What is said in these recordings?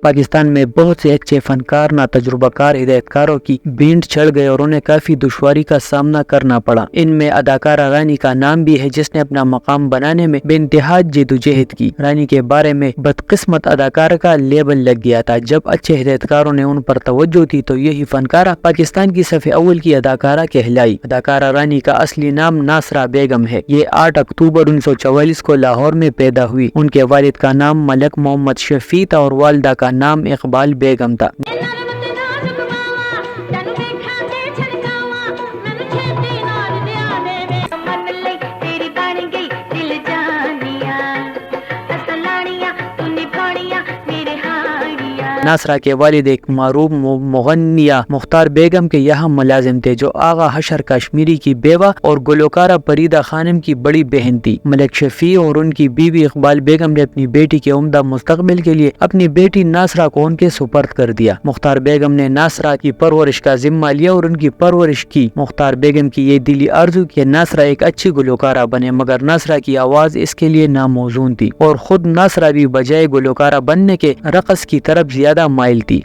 پاکستان میں بہت سے اچھے فنکار ناتجربہ کار ہدایت کاروں کی بھینٹ چڑھ گئے اور انہیں کافی دشواری کا سامنا کرنا پڑا۔ ان میں اداکارہ رانی کا نام بھی ہے جس نے اپنا مقام بنانے میں بے انتہا جدوجہد کی۔ رانی کے بارے میں بدقسمت اداکارہ کا لیبل لگ گیا تھا۔ جب اچھے ہدایت کاروں نے ان پر توجہ دی تو یہی فنکارہ پاکستان کی صف اول کی اداکارہ کہلائی۔ اداکارہ رانی کا اصلی نام ناصرہ بیگم ہے۔ یہ 8 اکتوبر 1944 کو لاہور میں پیدا ہوئی۔ ان کے والد کا نام ملک محمد شفیع تھا اور والدہ کا نام اقبال بیگم تھا۔ ناصرہ کے والد ایک معروف مغنیہ مختار بیگم کے یہاں ملازم تھے جو آغا حشر کشمیری کی بیوہ اور گلوکارہ پریدہ خانم کی بڑی بہن تھی۔ ملک شفیع اور ان کی بیوی اقبال بیگم نے اپنی بیٹی کے عمدہ مستقبل کے لیے اپنی بیٹی ناصرہ کو ان کے سپرد کر دیا۔ مختار بیگم نے ناصرہ کی پرورش کا ذمہ لیا اور ان کی پرورش کی۔ مختار بیگم کی یہ دلی آرزو کہ ناصرہ ایک اچھی گلوکارہ بنے، مگر ناصرہ کی آواز اس کے لیے ناموزون تھی اور خود ناصرہ بھی بجائے گلوکارہ بننے کے رقص کی طرف زیادہ مائل تھی۔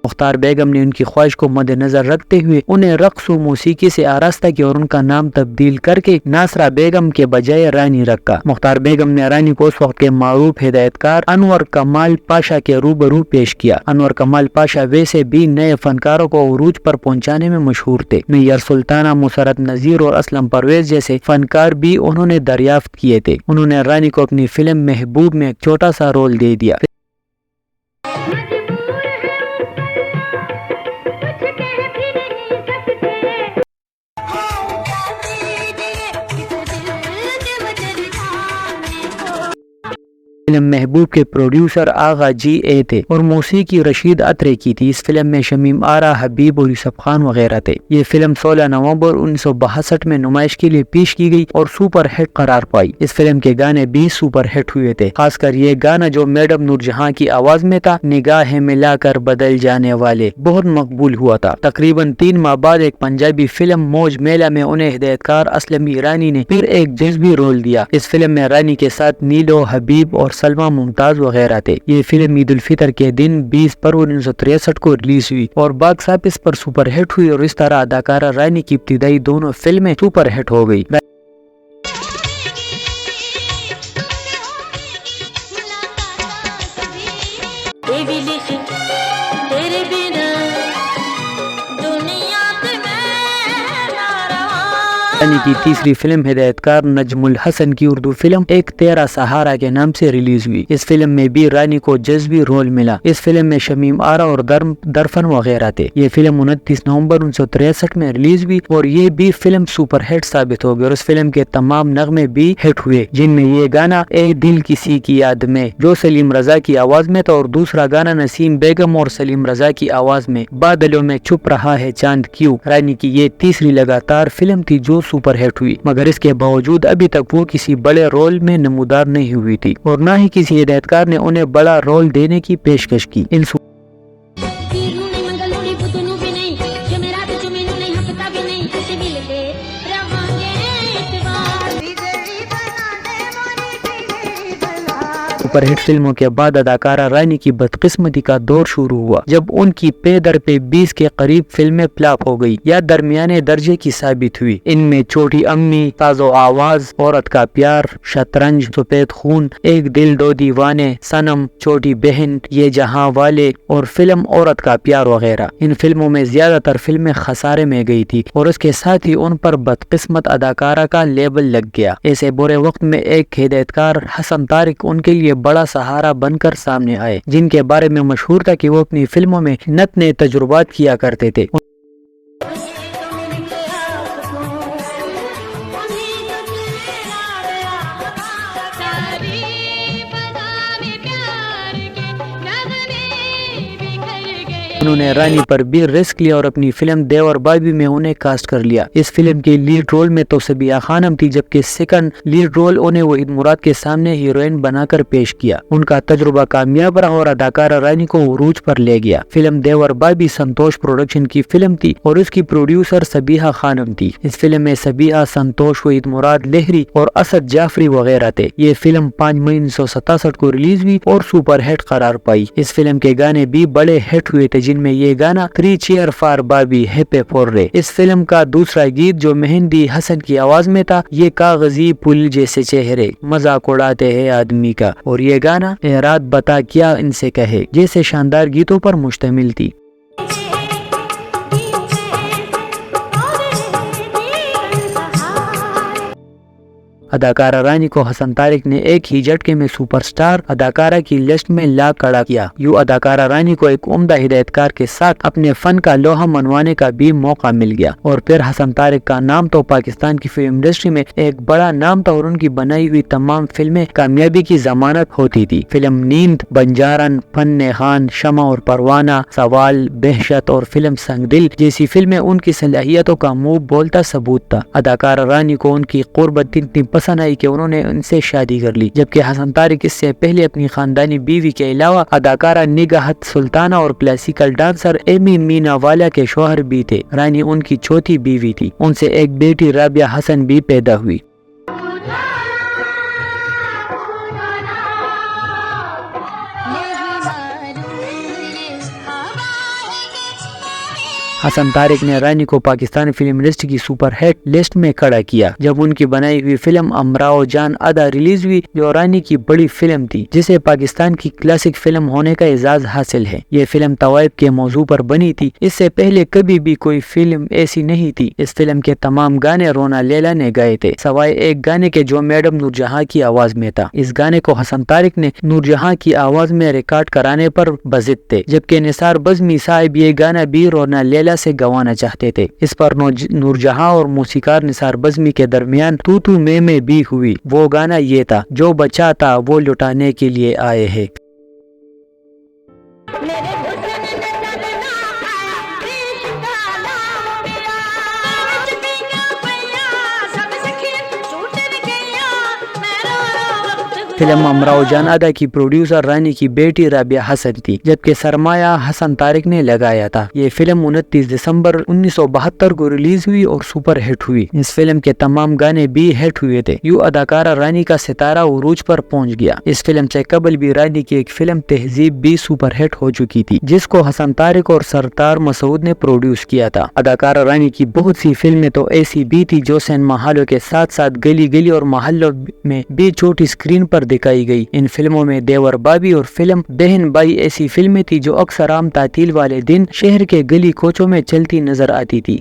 مختار بیگم نے ان کی خواہش کو مد نظر رکھتے ہوئے انہیں رقص و موسیقی سے آراستہ کیا اور ان کا نام تبدیل کر کے ناصرہ بیگم کے بجائے رانی رکھا۔ مختار بیگم نے رانی کو اس وقت کے معروف ہدایت کار انور کمال پاشا کے روبرو پیش کیا۔ انور کمال پاشا ویسے بھی نئے فنکاروں کو عروج پر پہنچانے میں مشہور تھے۔ میّر سلطانہ، مسرت نذیر اور اسلم پرویز جیسے فنکار بھی انہوں نے دریافت کیے تھے۔ انہوں نے رانی کو اپنی فلم محبوب میں ایک چھوٹا سا رول دے دیا۔ فلم محبوب کے پروڈیوسر آغا جی اے تھے اور موسیقی رشید اترے کی تھی۔ اس فلم میں شمیم آرا، حبیب اور یوسف خان وغیرہ تھے۔ یہ فلم 16 نومبر 1962 میں نمائش کے لیے پیش کی گئی اور سپر ہٹ قرار پائی۔ اس فلم کے گانے بھی سپر ہٹ ہوئے تھے، خاص کر یہ گانا جو میڈم نور جہاں کی آواز میں تھا، نگاہیں ملا کر بدل جانے والے، بہت مقبول ہوا تھا۔ تقریباً 3 ماہ بعد ایک پنجابی فلم موج میلہ میں انہیں ہدایت کار اسلم ایرانی نے پھر ایک جذبی رول دیا۔ اس فلم میں رانی کے ساتھ نیلو، حبیب اور سلمہ ممتاز وغیرہ تھے۔ یہ فلم عید الفطر کے دن 20 فروری 1963 کو ریلیز ہوئی اور باکس آفس پر سپر ہٹ ہوئی اور اس طرح اداکارہ رانی کی ابتدائی دونوں فلمیں سپر ہٹ ہو گئی۔ رانی کی تیسری فلم ہدایت کار نجم الحسن کی اردو فلم ایک تیرا سہارا کے نام سے ریلیز ہوئی۔ اس فلم میں بھی رانی کو جذبی رول ملا۔ اس فلم میں شمیم آرا اور درفن وغیرہ تھے۔ یہ فلم 29 نومبر 1963 میں ریلیز ہوئی اور یہ بھی فلم سپر ہٹ ثابت ہو گئی اور اس فلم کے تمام نغمے بھی ہٹ ہوئے، جن میں یہ گانا اے دل کسی کی یاد میں جو سلیم رضا کی آواز میں تھا اور دوسرا گانا نسیم بیگم اور سلیم رضا کی آواز میں بادلوں میں چھپ رہا ہے چاند کیوں۔ رانی کی یہ تیسری لگاتار فلم تھی جو سپر ہٹ ہوئی، مگر اس کے باوجود ابھی تک وہ کسی بڑے رول میں نمودار نہیں ہوئی تھی اور نہ ہی کسی ہدایت کار نے انہیں بڑا رول دینے کی پیشکش کی۔ سپر ہٹ فلموں کے بعد اداکارہ رانی کی بدقسمتی کا دور شروع ہوا جب ان کی پے در پہ 20 کے قریب فلمیں فلاپ ہو گئی یا درمیانے درجے کی ثابت ہوئی۔ ان میں چھوٹی امی، ساز و آواز، عورت کا پیار، شطرنج، سفید خون، ایک دل دو دیوانے، صنم، چھوٹی بہن، یہ جہاں والے اور فلم عورت کا پیار وغیرہ۔ ان فلموں میں زیادہ تر فلمیں خسارے میں گئی تھی اور اس کے ساتھ ہی ان پر بدقسمت اداکارہ کا لیبل لگ گیا۔ ایسے برے وقت میں ایک ہدایت کار حسن طارق ان کے لیے بڑا سہارا بن کر سامنے آئے، جن کے بارے میں مشہور تھا کہ وہ اپنی فلموں میں نت نئے تجربات کیا کرتے تھے۔ انہوں نے رانی پر بھی رسک لیا اور اپنی فلم دیور بابی میں انہیں کاسٹ کر لیا۔ اس فلم کے لیڈ رول میں تو صبیحہ خانم تھی، جبکہ سیکنڈ لیڈ رول انہیں وحید مراد کے سامنے ہیروئن بنا کر پیش کیا۔ ان کا تجربہ کامیاب رہا اور اداکارہ رانی کو عروج پر لے گیا۔ فلم دیور بابی سنتوش پروڈکشن کی فلم تھی اور اس کی پروڈیوسر صبیحہ خانم تھی۔ اس فلم میں صبیحہ، سنتوش، وحید مراد لہری اور اسد جعفری وغیرہ تھے۔ یہ فلم 5 مئی 1967 کو ریلیز ہوئی اور سپر ہٹ قرار پائی۔ اس فلم کے گانے بھی بڑے ہٹ ہوئے تھے، جن میں یہ گانا 3 cheer for Bobby happy four رے۔ اس فلم کا دوسرا گیت جو مہندی حسن کی آواز میں تھا، یہ کاغذی پھول جیسے چہرے مذاق اڑاتے ہیں آدمی کا، اور یہ گانا اے رات بتا کیا ان سے کہے جیسے شاندار گیتوں پر مشتمل تھی۔ اداکارہ رانی کو حسن طارق نے ایک ہی جھٹکے میں سپر سٹار اداکارہ کی لسٹ میں لا کھڑا کیا۔ یوں اداکارہ رانی کو ایک عمدہ ہدایت کار کے ساتھ اپنے فن کا لوہا منوانے کا بھی موقع مل گیا، اور پھر حسن طارق کا نام تو پاکستان کی فلم انڈسٹری میں ایک بڑا نام تھا، اور ان کی بنائی ہوئی تمام فلمیں کامیابی کی ضمانت ہوتی تھی۔ فلم نیند، بنجارن، فن خان، شمع اور پروانہ، سوال، بہشت اور فلم سنگ دل جیسی فلمیں ان کی صلاحیتوں کا منہ بولتا ثبوت تھا۔ اداکارہ رانی کو ان کی قربت اتنی پسند آئی کہ انہوں نے ان سے شادی کر لی، جبکہ حسن طارق اس سے پہلے اپنی خاندانی بیوی کے علاوہ اداکارہ نگہت سلطانہ اور کلاسیکل ڈانسر ایمی مینا والا کے شوہر بھی تھے۔ رانی ان کی چوتھی بیوی تھی۔ ان سے ایک بیٹی رابعہ حسن بھی پیدا ہوئی۔ حسن طارق نے رانی کو پاکستانی فلم انڈسٹری کی سپر ہٹ لسٹ میں کھڑا کیا جب ان کی بنائی ہوئی فلم امراؤ جان ادا ریلیز ہوئی، جو رانی کی بڑی فلم تھی جسے پاکستان کی کلاسک فلم ہونے کا اعزاز حاصل ہے۔ یہ فلم طوائف کے موضوع پر بنی تھی۔ اس سے پہلے کبھی بھی کوئی فلم ایسی نہیں تھی۔ اس فلم کے تمام گانے رونا لیلا نے گائے تھے، سوائے ایک گانے کے جو میڈم نور جہاں کی آواز میں تھا۔ اس گانے کو حسن طارق نے نور جہاں کی آواز میں ریکارڈ کرانے پر بضد تھے، جبکہ نثار بزمی صاحب یہ گانا بھی رونا لیلا سے گوانا چاہتے تھے۔ اس پر نور جہاں اور موسیقار نثار بزمی کے درمیان تو میں بھی ہوئی۔ وہ گانا یہ تھا، جو بچا تھا وہ لٹانے کے لیے آئے ہیں۔ فلم امراؤ جان ادا کی پروڈیوسر رانی کی بیٹی رابعہ حسن تھی، جبکہ سرمایہ حسن طارق نے لگایا تھا۔ یہ فلم 29 دسمبر 1972 کو ریلیز ہوئی اور سپر ہٹ ہوئی۔ اس فلم کے تمام گانے بھی ہٹ ہوئے تھے۔ یوں اداکارہ رانی کا ستارہ عروج پر پہنچ گیا۔ اس فلم سے قبل بھی رانی کی ایک فلم تہذیب بھی سپر ہٹ ہو چکی تھی، جس کو حسن طارق اور سرتار مسعود نے پروڈیوس کیا تھا۔ اداکارہ رانی کی بہت سی فلمیں تو ایسی بھی تھی جو سینما ہالوں کے ساتھ ساتھ گلی گلی اور محلوں میں بھی چھوٹی اسکرین پر دکھائی گئی۔ ان فلموں میں دیور بابی اور فلم بہن بھائی ایسی فلمیں تھی جو اکثر عام تعطیل والے دن شہر کے گلی کوچوں میں چلتی نظر آتی تھی۔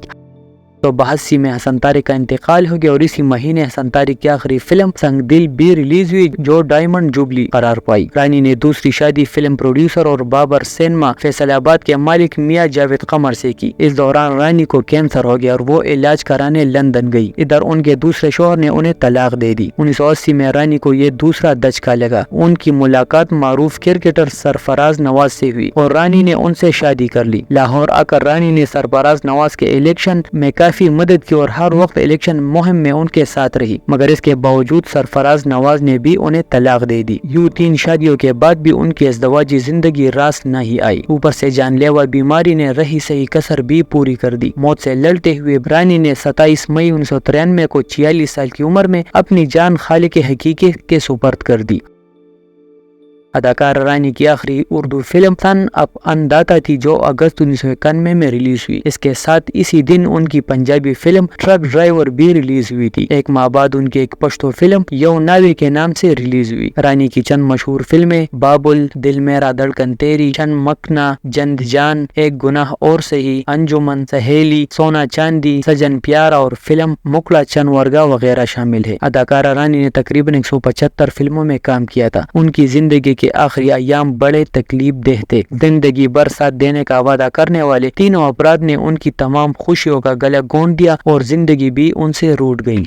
تو 82 میں حسن طارق کا انتقال ہو گیا اور اسی مہینے حسن طارق کی آخری فلم سنگ دل بھی ریلیز ہوئی، جو ڈائمنڈ جوبلی قرار پائی۔ رانی نے دوسری شادی فلم پروڈیوسر اور بابر سینما فیصل آباد کے مالک میاں جاوید قمر سے کی۔ اس دوران رانی کو کینسر ہو گیا اور وہ علاج کرانے لندن گئی۔ ادھر ان کے دوسرے شوہر نے انہیں طلاق دے دی۔ 1980 میں رانی کو یہ دوسرا دھچکا لگا۔ ان کی ملاقات معروف کرکٹر سرفراز نواز سے ہوئی اور رانی نے ان سے شادی کر لی۔ لاہور آ کر رانی نے سرفراز نواز کے الیکشن میں کافی مدد کی اور ہر وقت الیکشن مہم میں ان کے ساتھ رہی، مگر اس کے باوجود سرفراز نواز نے بھی انہیں طلاق دے دی۔ یوں 3 شادیوں کے بعد بھی ان کی ازدواجی زندگی راست نہیں آئی۔ اوپر سے جان لیوا بیماری نے رہی سہی کسر بھی پوری کر دی۔ موت سے لڑتے ہوئے رانی نے 27 مئی 1993 کو 46 سال کی عمر میں اپنی جان خالق حقیقی کے سپرد کر دی۔ اداکارہ رانی کی آخری اردو فلم سن اپ انداتا تھی، جو اگست 1991 میں ریلیز ہوئی۔ اس کے ساتھ اسی دن ان کی پنجابی فلم ٹرک ڈرائیور بھی ریلیز ہوئی تھی۔ ایک ماہ بعد ان کی ایک پشتو فلم یو ناوی کے نام سے ریلیز ہوئی۔ رانی کی چند مشہور فلمیں بابل، دل میرا دھڑکن تیری، چن مکنا، جند جان، ایک گناہ اور سہی، انجمن، سہیلی، سونا چاندی، سجن پیارا اور فلم مکڑا چن ورگا وغیرہ شامل ہے۔ اداکارہ رانی نے تقریباً 175 فلموں میں کام کیا تھا۔ ان کی زندگی کے آخری ایام بڑے تکلیف دہ تھے۔ زندگی بھر ساتھ دینے کا وعدہ کرنے والے تینوں افراد نے ان کی تمام خوشیوں کا گلا گھونٹ دیا اور زندگی بھی ان سے روٹھ گئی۔